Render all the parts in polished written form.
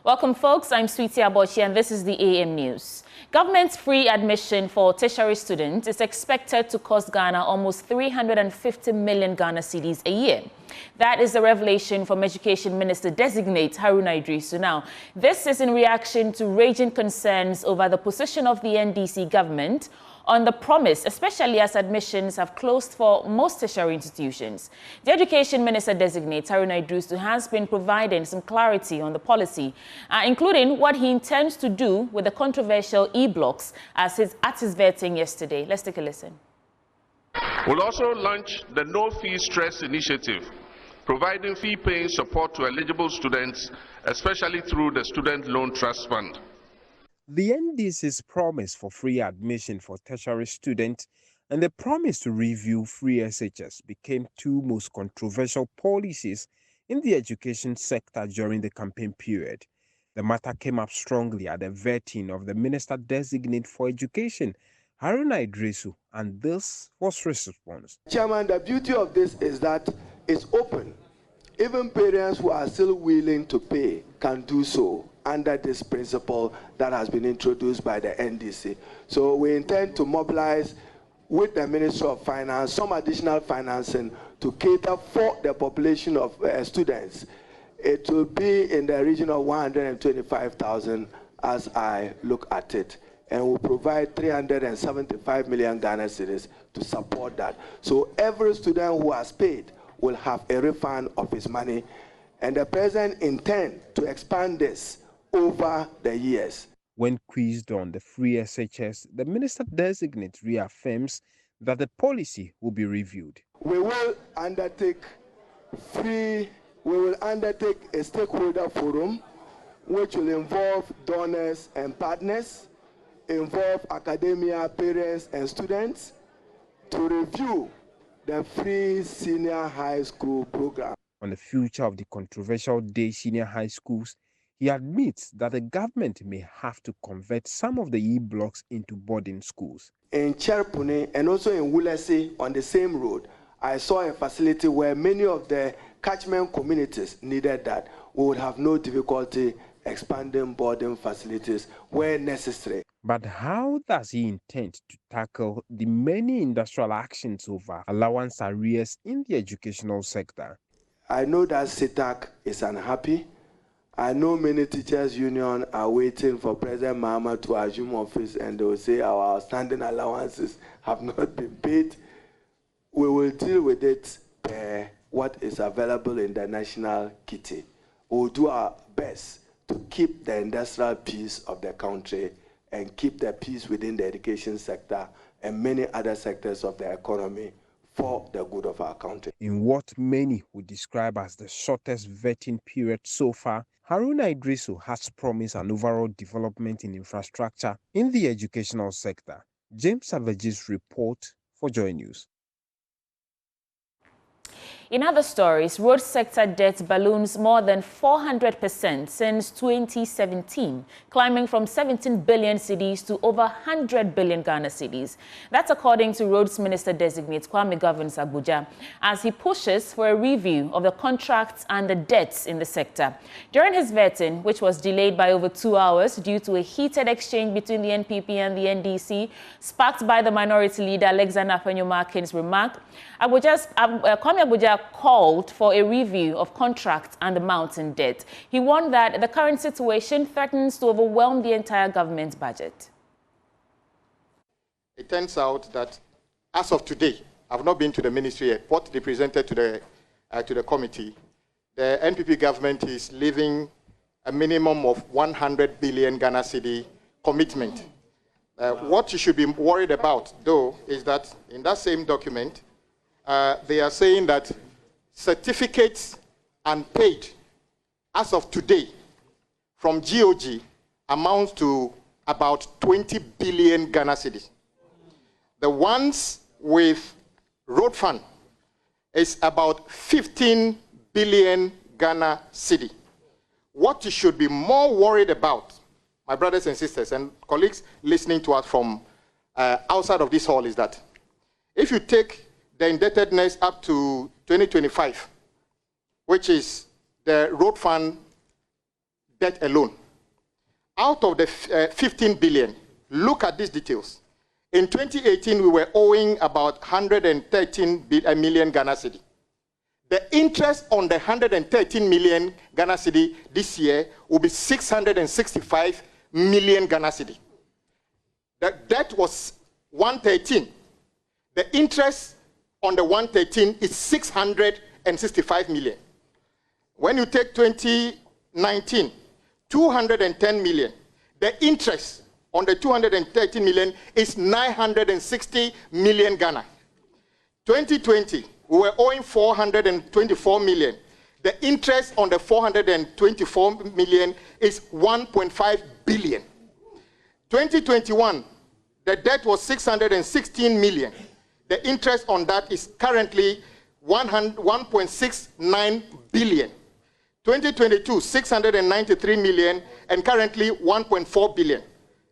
Welcome, folks. I'm Sweetie Abochi, and this is the AM News. Government's free admission for tertiary students is expected to cost Ghana almost 350 million Ghana cedis a year. That is a revelation from Education Minister Designate Haruna Iddrisu. Now, this is in reaction to raging concerns over the position of the NDC government on the promise, especially as admissions have closed for most tertiary institutions. The Education Minister Designate Haruna Iddrisu has been providing some clarity on the policy, including what he intends to do with the controversial e-blocks at his vetting yesterday. Let's take a listen. We'll also launch the No Fee Stress initiative, providing fee-paying support to eligible students, especially through the Student Loan Trust Fund. The NDC's promise for free admission for tertiary students and the promise to review free SHS became two most controversial policies in the education sector during the campaign period. The matter came up strongly at the vetting of the Minister Designate for Education, Haruna Iddrisu, and this was his response. Chairman, the beauty of this is that it's open. Even parents who are still willing to pay can do so under this principle that has been introduced by the NDC. So we intend to mobilize with the Ministry of Finance some additional financing to cater for the population of students. It will be in the region of 125,000 as I look at it, and will provide 375 million Ghana cedis to support that. So every student who has paid will have a refund of his money, and the President intends to expand this over the years. When quizzed on the free SHS, the Minister Designate reaffirms that the policy will be reviewed. We will undertake a stakeholder forum which will involve donors and partners, involve academia, parents and students to review the free senior high school program. On the future of the controversial day senior high schools, he admits that the government may have to convert some of the e-blocks into boarding schools. In Cherpune and also in Wulesi on the same road, I saw a facility where many of the catchment communities needed that. We would have no difficulty expanding boarding facilities where necessary. But how does he intend to tackle the many industrial actions over allowance arrears in the educational sector? I know that CITAC is unhappy. I know many teachers' unions are waiting for President Mahama to assume office, and they will say our outstanding allowances have not been paid. We will deal with it what is available in the national kitty. We will do our best to keep the industrial peace of the country and keep the peace within the education sector and many other sectors of the economy for the good of our country. In what many would describe as the shortest vetting period so far, Haruna Iddrisu has promised an overall development in infrastructure in the educational sector. James Savage's report for Joy News. In other stories, road sector debt balloons more than 400% since 2017, climbing from 17 billion cedis to over 100 billion Ghana cedis. That's according to Roads Minister Designate Kwame Governs Abuja, as he pushes for a review of the contracts and the debts in the sector. During his vetting, which was delayed by over 2 hours due to a heated exchange between the NPP and the NDC, sparked by the minority leader Alexander Afenyo-Markin's remark, Kwame Abuja called for a review of contracts and the mounting debt. He warned that the current situation threatens to overwhelm the entire government's budget. It turns out that as of today, I've not been to the ministry yet, what they presented to the committee, the NPP government is leaving a minimum of 100 billion Ghana cedi commitment. What you should be worried about, though, is that in that same document, they are saying that certificates unpaid as of today from GOG amounts to about 20 billion Ghana cedis. The ones with road fund is about 15 billion Ghana cedi. What you should be more worried about, my brothers and sisters and colleagues listening to us from outside of this hall, is that if you take the indebtedness up to 2025, which is the road fund debt alone. Out of the 15 billion, look at these details. In 2018, we were owing about 113 million Ghana cedi. The interest on the 113 million Ghana cedi this year will be 665 million Ghana cedi. The debt was 113. The interest on the 113 is 665 million. When you take 2019, 210 million, the interest on the 213 million is 960 million Ghana. 2020, we were owing 424 million. The interest on the 424 million is 1.5 billion. 2021, the debt was 616 million. The interest on that is currently 1.69 billion. 2022, 693 million, and currently 1.4 billion.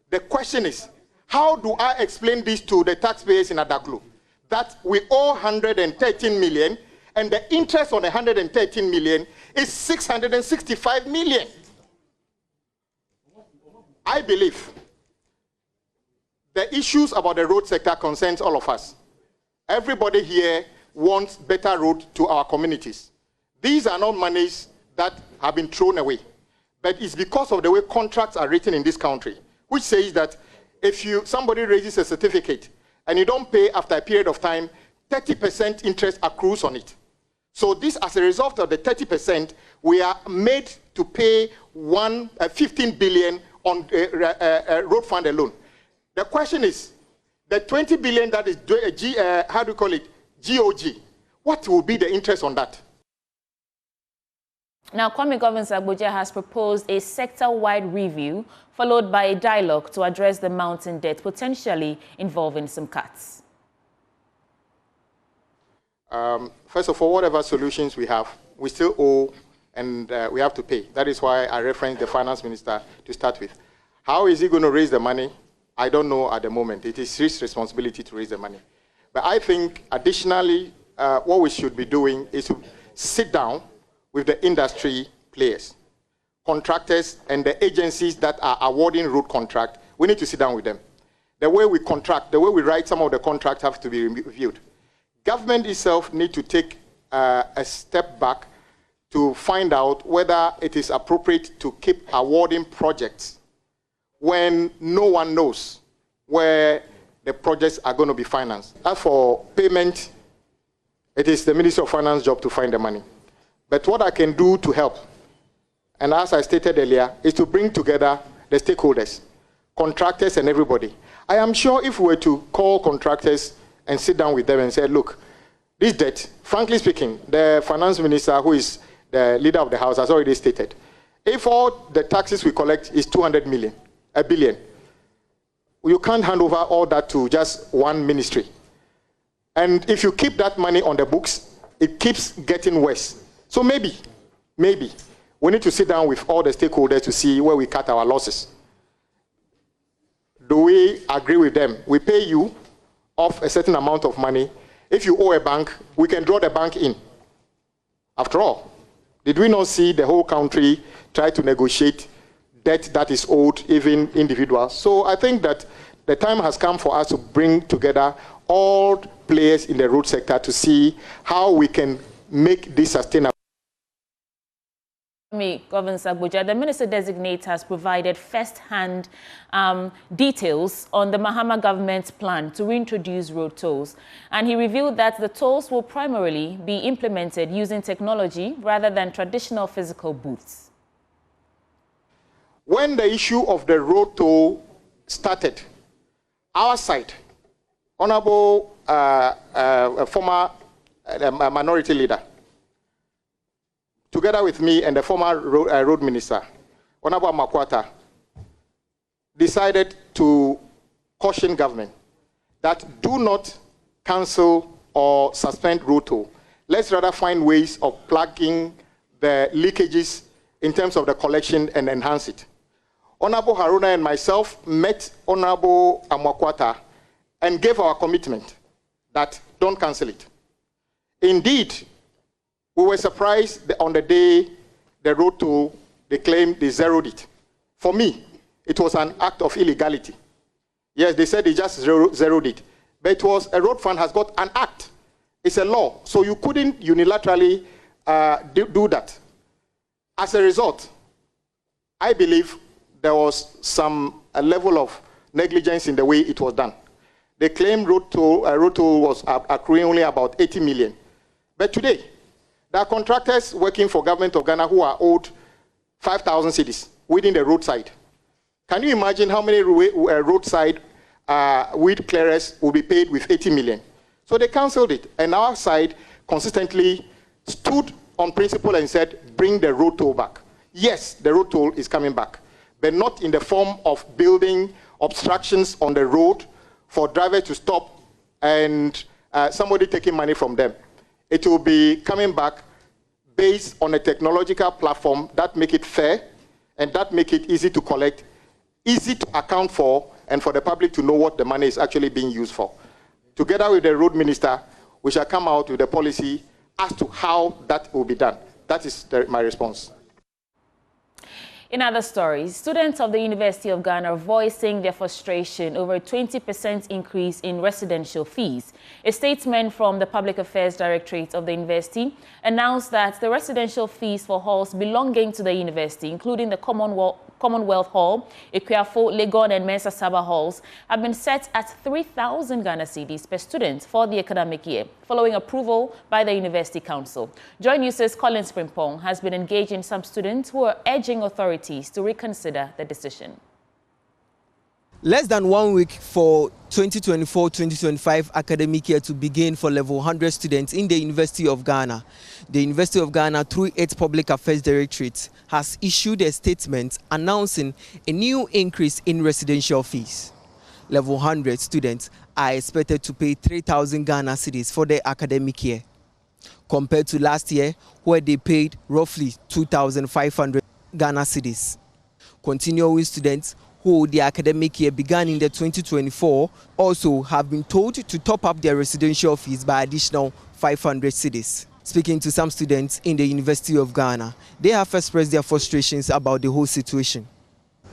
The question is, how do I explain this to the taxpayers in Adaklu? That we owe 113 million, and the interest on the 113 million is 665 million. I believe the issues about the road sector concerns all of us. Everybody here wants better road to our communities. These are not monies that have been thrown away, but it's because of the way contracts are written in this country, which says that if somebody raises a certificate and you don't pay after a period of time, 30% interest accrues on it. So this, as a result of the 30%, we are made to pay 15 billion on road fund alone. The question is, the 20 billion that is, how do you call it, GOG, what will be the interest on that? Now, Kwame Governor has proposed a sector-wide review, followed by a dialogue to address the mounting debt, potentially involving some cuts. First of all, whatever solutions we have, we still owe, and we have to pay. That is why I referenced the finance minister to start with. How is he going to raise the money? I don't know at the moment. It is his responsibility to raise the money. But I think, additionally, what we should be doing is to sit down with the industry players, contractors, and the agencies that are awarding road contract. We need to sit down with them. The way we contract, the way we write some of the contracts have to be reviewed. Government itself need to take a step back to find out whether it is appropriate to keep awarding projects when no one knows where the projects are going to be financed. As for payment, it is the Ministry of Finance job to find the money. But what I can do to help, and as I stated earlier, is to bring together the stakeholders, contractors and everybody. I am sure if we were to call contractors and sit down with them and say, look, this debt, frankly speaking, the finance minister, who is the leader of the house, has already stated, if all the taxes we collect is 200 million, a billion, you can't hand over all that to just one ministry. And if you keep that money on the books, it keeps getting worse. So maybe, we need to sit down with all the stakeholders to see where we cut our losses. Do we agree with them? We pay you off a certain amount of money. If you owe a bank, we can draw the bank in. After all, did we not see the whole country try to negotiate debt that is owed, even individuals? So I think that the time has come for us to bring together all players in the road sector to see how we can make this sustainable. Governor Sagboja, the minister-designate has provided first-hand details on the Mahama government's plan to reintroduce road tolls. And he revealed that the tolls will primarily be implemented using technology rather than traditional physical booths. When the issue of the road toll started, our side, Honorable former minority leader, together with me and the former road minister, Honorable Makwata, decided to caution government that do not cancel or suspend road toll. Let's rather find ways of plugging the leakages in terms of the collection and enhance it. Honorable Haruna and myself met Honorable Makwata and gave our commitment that don't cancel it. Indeed, we were surprised on the day the road toll, they claim they zeroed it. For me, it was an act of illegality. Yes, they said they just zeroed it. But it was, a road fund has got an act. It's a law. So you couldn't unilaterally do that. As a result, I believe there was a level of negligence in the way it was done. They claimed road toll was accruing only about 80 million. But today, there are contractors working for government of Ghana who are owed 5,000 cedis within the roadside. Can you imagine how many roadside weed clearers will be paid with 80 million? So they cancelled it. And our side consistently stood on principle and said, bring the road toll back. Yes, the road toll is coming back, but not in the form of building obstructions on the road for drivers to stop and somebody taking money from them. It will be coming back based on a technological platform that make it fair and that make it easy to collect, easy to account for, and for the public to know what the money is actually being used for. Together with the road minister, we shall come out with a policy as to how that will be done. That is my response. In other stories, students of the University of Ghana are voicing their frustration over a 20% increase in residential fees. A statement from the Public Affairs Directorate of the university announced that the residential fees for halls belonging to the university, including the Commonwealth Hall, Equiafo, Legon and Mensa Saba halls, have been set at 3,000 Ghana cedis per student for the academic year, following approval by the University Council. Joy News' Collins Frimpong has been engaging some students who are urging authorities to reconsider the decision. Less than 1 week for 2024-2025 academic year to begin for level 100 students in the University of Ghana. The University of Ghana, through its Public Affairs Directorate, has issued a statement announcing a new increase in residential fees. Level 100 students are expected to pay 3,000 Ghana cedis for the academic year, compared to last year, where they paid roughly 2,500 Ghana cedis. Continuing students who the academic year began in the 2024 also have been told to top up their residential fees by additional 500 cedis. Speaking to some students in the University of Ghana, they have expressed their frustrations about the whole situation.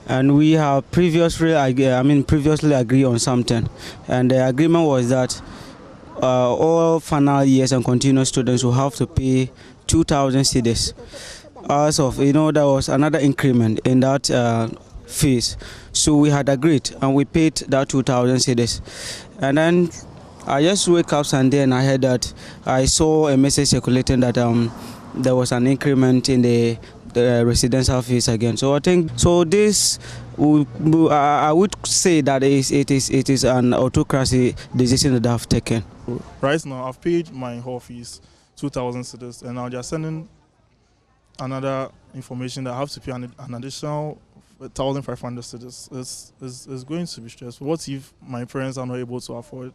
And we have previously agreed on something, and the agreement was that all final years and continuous students will have to pay 2,000 cedis. As of, there was another increment in that fees. So we had agreed and we paid that 2,000 cedis. And then I just wake up Sunday and I heard that I saw a message circulating that there was an increment in the residential fees again. So I think this I would say that it is an autocracy decision that I've taken. Right now I've paid my hall fees 2,000 cedis, and now they're sending another information that I have to pay an additional 1,500 cedis. Is going to be stressful. What if my parents are not able to afford?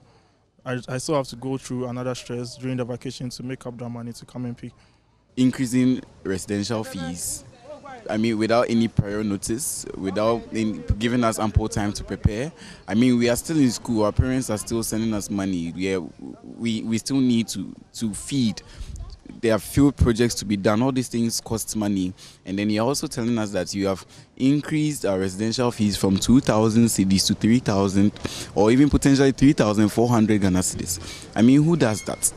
I still have to go through another stress during the vacation to make up that money to come and pay. Increasing residential fees, without any prior notice, without giving us ample time to prepare. We are still in school. Our parents are still sending us money. We still need to feed. There are few projects to be done. All these things cost money. And then you're also telling us that you have increased our residential fees from 2,000 cedis to 3,000, or even potentially 3,400 Ghana cedis. Who does that?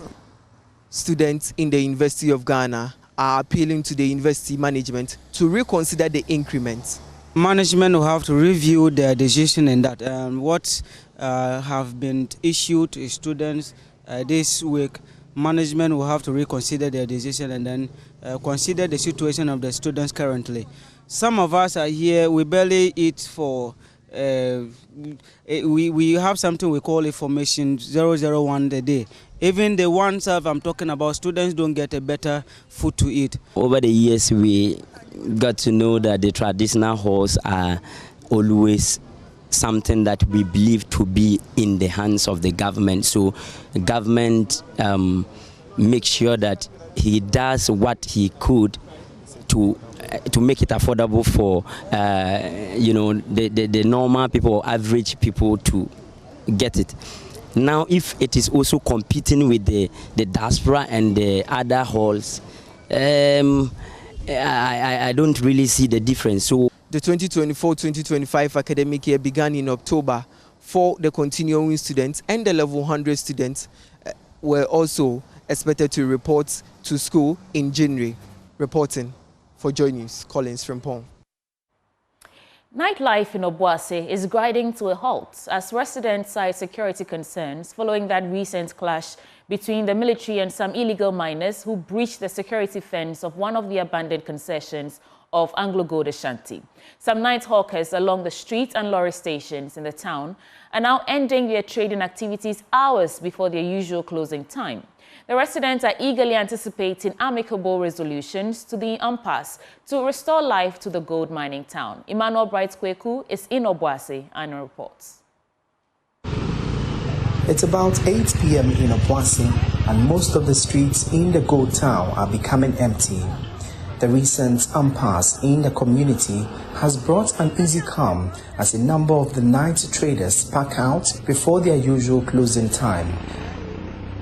Students in the University of Ghana are appealing to the university management to reconsider the increments. Management will have to review their decision in that. What have been issued to students this week, management will have to reconsider their decision and then consider the situation of the students currently. Some of us are here, we barely eat for, we have something we call information 001 a day. Even the ones I'm talking about, students don't get a better food to eat. Over the years, we got to know that the traditional halls are always something that we believe to be in the hands of the government. So the government makes sure that he does what he could to make it affordable for the normal people or average people to get it. Now, if it is also competing with the diaspora and the other halls, I don't really see the difference. So the 2024-2025 academic year began in October for the continuing students, and the level 100 students were also expected to report to school in January. Reporting for Joy News, Collins Frimpong. Nightlife in Obasi is grinding to a halt as residents cite security concerns following that recent clash between the military and some illegal miners who breached the security fence of one of the abandoned concessions of Anglo Gold Ashanti. Some night hawkers along the street and lorry stations in the town are now ending their trading activities hours before their usual closing time. The residents are eagerly anticipating amicable resolutions to the impasse to restore life to the gold mining town. Emmanuel Bright-Kweku is in Obasi and reports. It's about 8 p.m. in Obasi, and most of the streets in the gold town are becoming empty. The recent impasse in the community has brought an easy calm as a number of the night traders pack out before their usual closing time.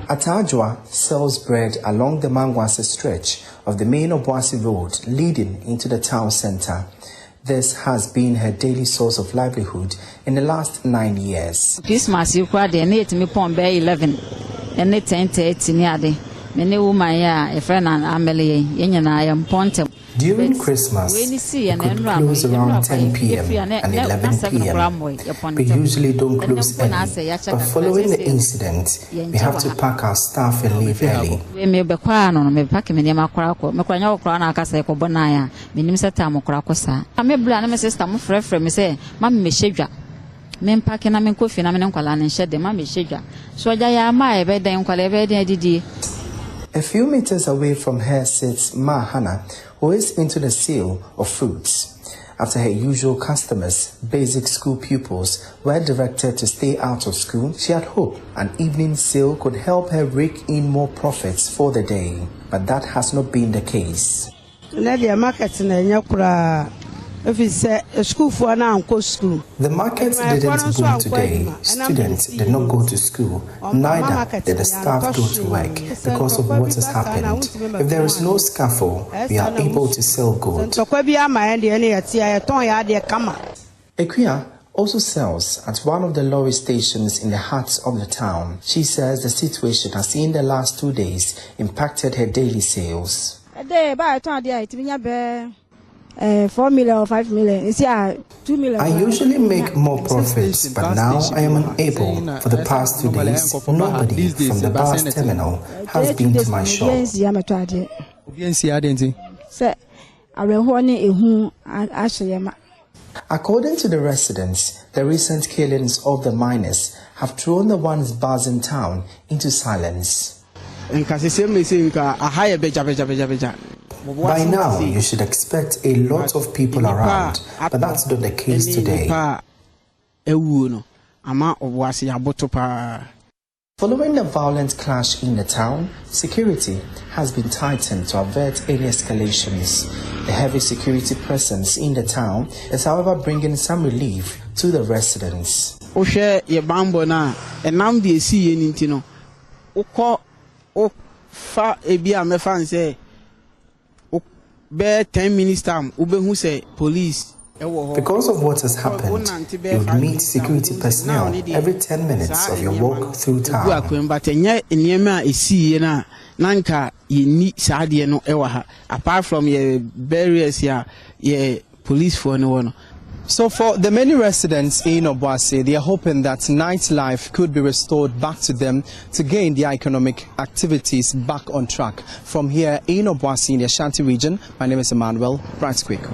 Atajwa sells bread along the Mangwase stretch of the main Obasi road leading into the town center. This has been her daily source of livelihood in the last 9 years. Christmas, you cried the 11 and 10:30. A friend and Amelie, I am Ponte. During Christmas, we could close around 10 p.m. and 11 p.m. We usually don't close early, but following the incident, we have to pack our stuff and leave early. A few meters away from her sits Ma Hannah, who is into the sale of fruits. After her usual customers, basic school pupils, were directed to stay out of school, she had hoped an evening sale could help her rake in more profits for the day. But that has not been the case. The market didn't boom today. Students did not go to school, neither did the staff go to work because of what has happened. If there is no scuffle, we are able to sell gold. Ekuya also sells at one of the lorry stations in the heart of the town. She says the situation has in the last 2 days impacted her daily sales. 4 million or 5 million. It's 2 million. I usually make more profits, but now I am unable. For the past 2 days, nobody from the bus terminal has been to my shop. According to the residents, the recent killings of the miners have thrown the once buzzing town into silence. By now, you should expect a lot of people around, but that's not the case today. Following the violent clash in the town, security has been tightened to avert any escalations. The heavy security presence in the town is, however, bringing some relief to the residents. Be 10 minutes time, who say police. Because of what has happened, you would meet security personnel every 10 minutes of your walk through town. Apart from your barriers, your police for no one. So for the many residents in Obasi, they are hoping that nightlife could be restored back to them to gain their economic activities back on track. From here in Obasi in the Ashanti region, my name is Emmanuel Bright-Kweku.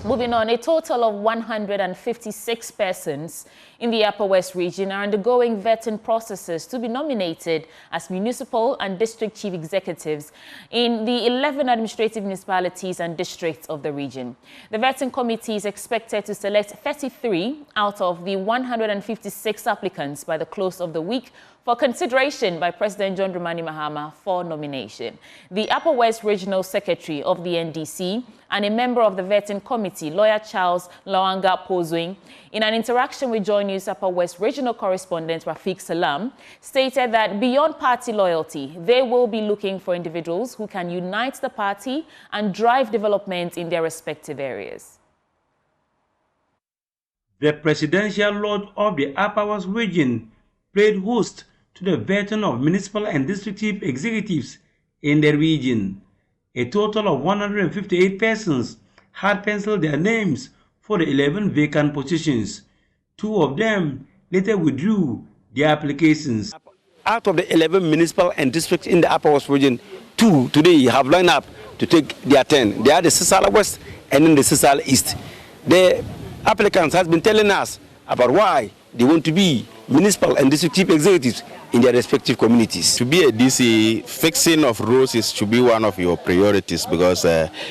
Moving on, a total of 156 persons in the Upper West region are undergoing vetting processes to be nominated as municipal and district chief executives in the 11 administrative municipalities and districts of the region. The vetting committee is expected to select 33 out of the 156 applicants by the close of the week for consideration by President John Dramani Mahama for nomination. The Upper West Regional Secretary of the NDC, and a member of the vetting committee, lawyer Charles Lawanga Pozuing, in an interaction with Joy News Upper West regional correspondent Rafiq Salam, stated that beyond party loyalty, they will be looking for individuals who can unite the party and drive development in their respective areas. The presidential lord of the Upper West region played host to the vetting of municipal and district chief executives in the region. A total of 158 persons had penciled their names for the 11 vacant positions. 2 of them later withdrew their applications. Out of the 11 municipal and districts in the Upper West region, 2 today have lined up to take their turn. They are the Sisala West and in the Sisala East. The applicants has been telling us about why they want to be municipal and district chief executives in their respective communities. To be a DC, fixing of roads should be one of your priorities, because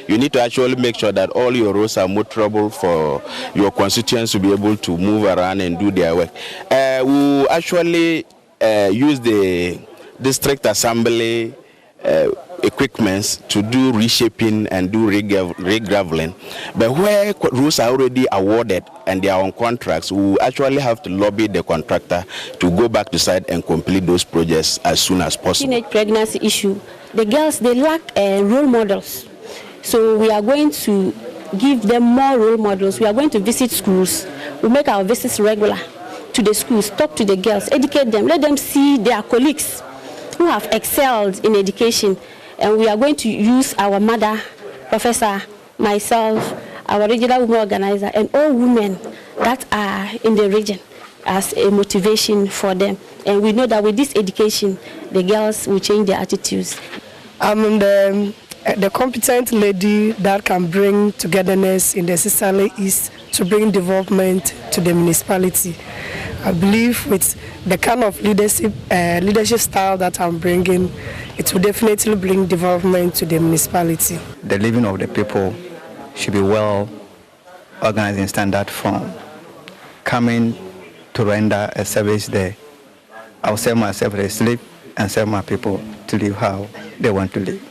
you need to actually make sure that all your roads are motorable for your constituents to be able to move around and do their work. We actually use the district assembly equipments to do reshaping and do regraveling, but where roads are already awarded and they are on contracts, we actually have to lobby the contractor to go back to site and complete those projects as soon as possible. Teenage pregnancy issue, the girls, they lack role models, so we are going to give them more role models. We are going to visit schools. We make our visits regular to the schools, talk to the girls, educate them, let them see their colleagues who have excelled in education. And we are going to use our mother, professor, myself, our regional women organizer, and all women that are in the region as a motivation for them. And we know that with this education, the girls will change their attitudes. I'm the competent lady that can bring togetherness in the Sisala East to bring development to the municipality. I believe with the kind of leadership style that I'm bringing, it will definitely bring development to the municipality. The living of the people should be well organized in standard form. Coming to render a service there, I'll sell myself to sleep and sell my people to live how they want to live.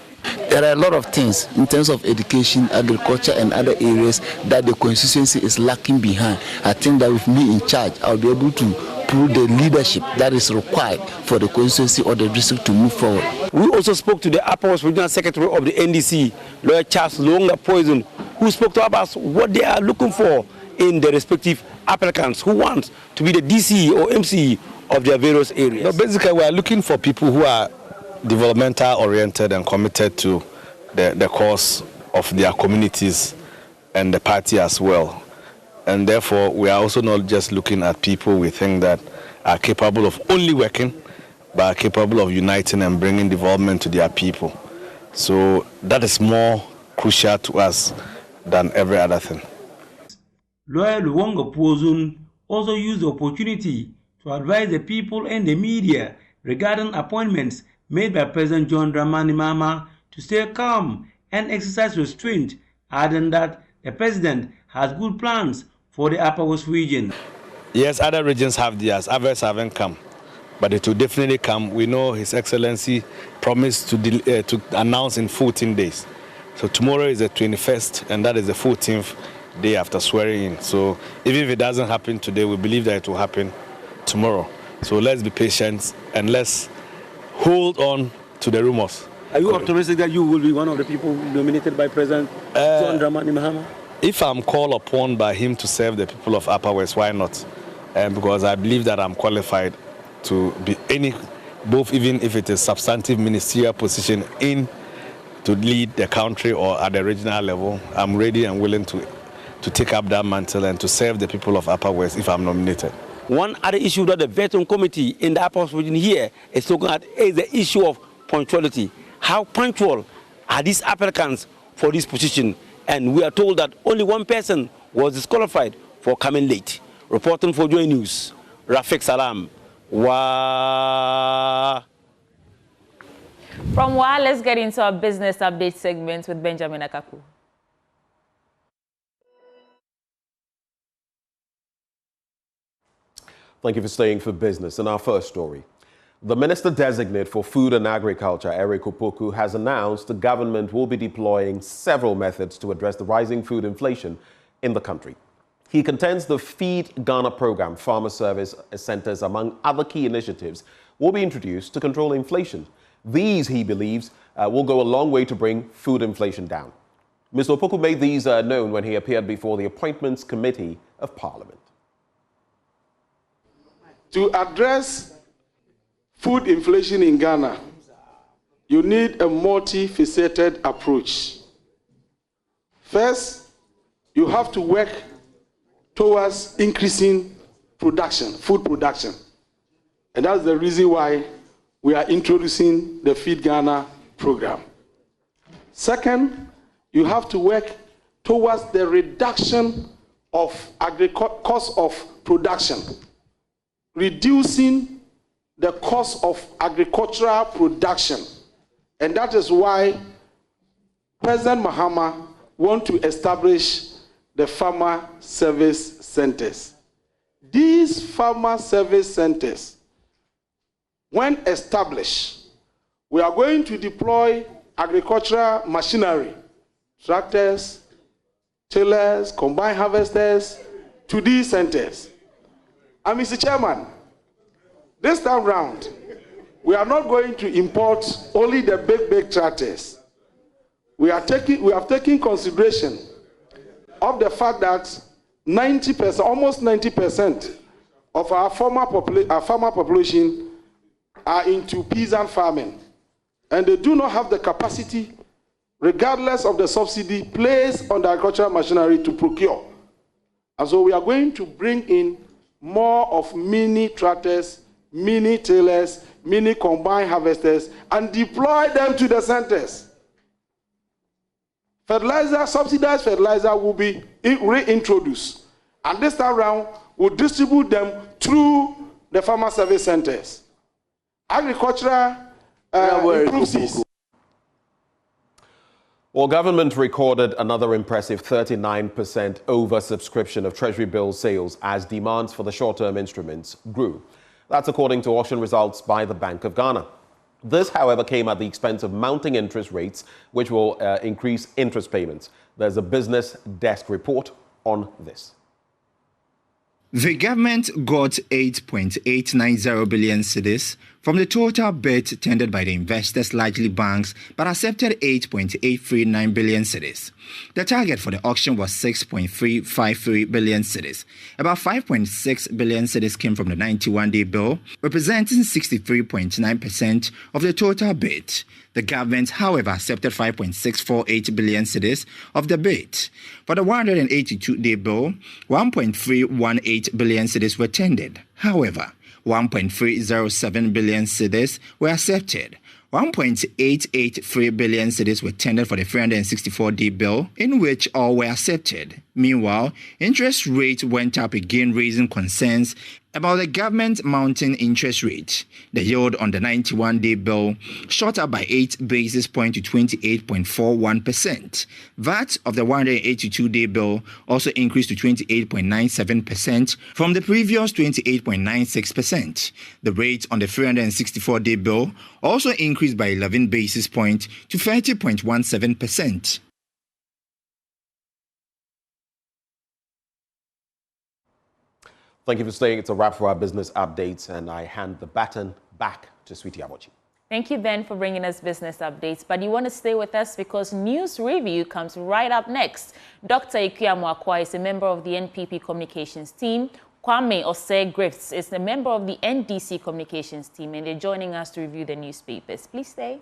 There are a lot of things in terms of education, agriculture, and other areas that the constituency is lacking behind. I think that with me in charge, I'll be able to pull the leadership that is required for the constituency or the district to move forward. We also spoke to the Upper West Regional Secretary of the NDC, lawyer Charles Lawanga Pozuing, who spoke to us what they are looking for in the respective applicants who want to be the DC or MC of their various areas. No, basically, we are looking for people who are developmental oriented and committed to the cause of their communities and the party as well. And therefore, we are also not just looking at people we think that are capable of only working, but are capable of uniting and bringing development to their people. So that is more crucial to us than every other thing. Lawyer Lawanga Pozuing also used the opportunity to advise the people and the media regarding appointments made by President John Dramani Mahama to stay calm and exercise restraint, adding that the president has good plans for the Upper West region. Yes, other regions have theirs, others haven't come, but it will definitely come. We know His Excellency promised to announce in 14 days. So tomorrow is the 21st, and that is the 14th day after swearing in. So even if it doesn't happen today, we believe that it will happen tomorrow. So let's be patient and let's hold on to the rumors. Are you optimistic that you will be one of the people nominated by President John Dramani Mahama? If I'm called upon by him to serve the people of Upper West, why not? Because I believe that I'm qualified to be both even if it is substantive ministerial position to lead the country or at the regional level. I'm ready and willing to take up that mantle and to serve the people of Upper West if I'm nominated. One other issue that the vetting committee in the Upper West region here is looking at is the issue of punctuality. How punctual are these applicants for this position? And we are told that only one person was disqualified for coming late. Reporting for Joy News, Rafiq Salam. From WA, let's get into our business update segment with Benjamin Akaku. Thank you for staying for business. And our first story. The Minister-designate for Food and Agriculture, Eric Opoku, has announced the government will be deploying several methods to address the rising food inflation in the country. He contends the Feed Ghana program, farmer service centers, among other key initiatives, will be introduced to control inflation. These, he believes, will go a long way to bring food inflation down. Mr. Opoku made these known when he appeared before the Appointments Committee of Parliament. To address food inflation in Ghana, you need a multifaceted approach. First, you have to work towards increasing production, food production. And that's the reason why we are introducing the Feed Ghana program. Second, you have to work towards the reduction of cost of production, reducing the cost of agricultural production. And that is why President Mahama wants to establish the farmer service centers. These farmer service centers, when established, we are going to deploy agricultural machinery, tractors, tillers, combine harvesters, to these centers. And Mr. Chairman, this time round, we are not going to import only the big tractors. We have taken consideration of the fact that 90%, almost 90% of our farmer population are into peasant farming, and they do not have the capacity, regardless of the subsidy placed on the agricultural machinery, to procure. And so we are going to bring in more of mini tractors, mini tillers, mini combine harvesters, and deploy them to the centers. Fertilizer, subsidized fertilizer will be reintroduced. And this time around, we'll distribute them through the farmer service centers. Agricultural improves this. Well, government recorded another impressive 39% oversubscription of Treasury bill sales as demands for the short-term instruments grew. That's according to auction results by the Bank of Ghana. This, however, came at the expense of mounting interest rates, which will increase interest payments. There's a business desk report on this. The government got 8.890 billion cedis from the total bid tendered by the investors, largely banks, but accepted 8.839 billion cedis. The target for the auction was 6.353 billion cedis. About 5.6 billion cedis came from the 91-day bill, representing 63.9% of the total bid. The government, however, accepted 5.648 billion cedis of the bid. For the 182-day bill, 1.318 billion cedis were tendered. However, 1.307 billion cedis were accepted. 1.883 billion cedis were tendered for the 364-day bill, in which all were accepted. Meanwhile, interest rates went up again, raising concerns about the government mounting interest rate. The yield on the 91-day bill shot up by 8 basis points to 28.41%. That of the 182-day bill also increased to 28.97% from the previous 28.96%. The rate on the 364-day bill also increased by 11 basis points to 30.17%. Thank you for staying. It's a wrap for our business updates, and I hand the baton back to Sweetie Abochi. Thank you, Ben, for bringing us business updates. But you want to stay with us because News Review comes right up next. Dr. Ikuyamu Akwa is a member of the NPP communications team. Kwame Osei Griffiths is a member of the NDC communications team, and they're joining us to review the newspapers. Please stay.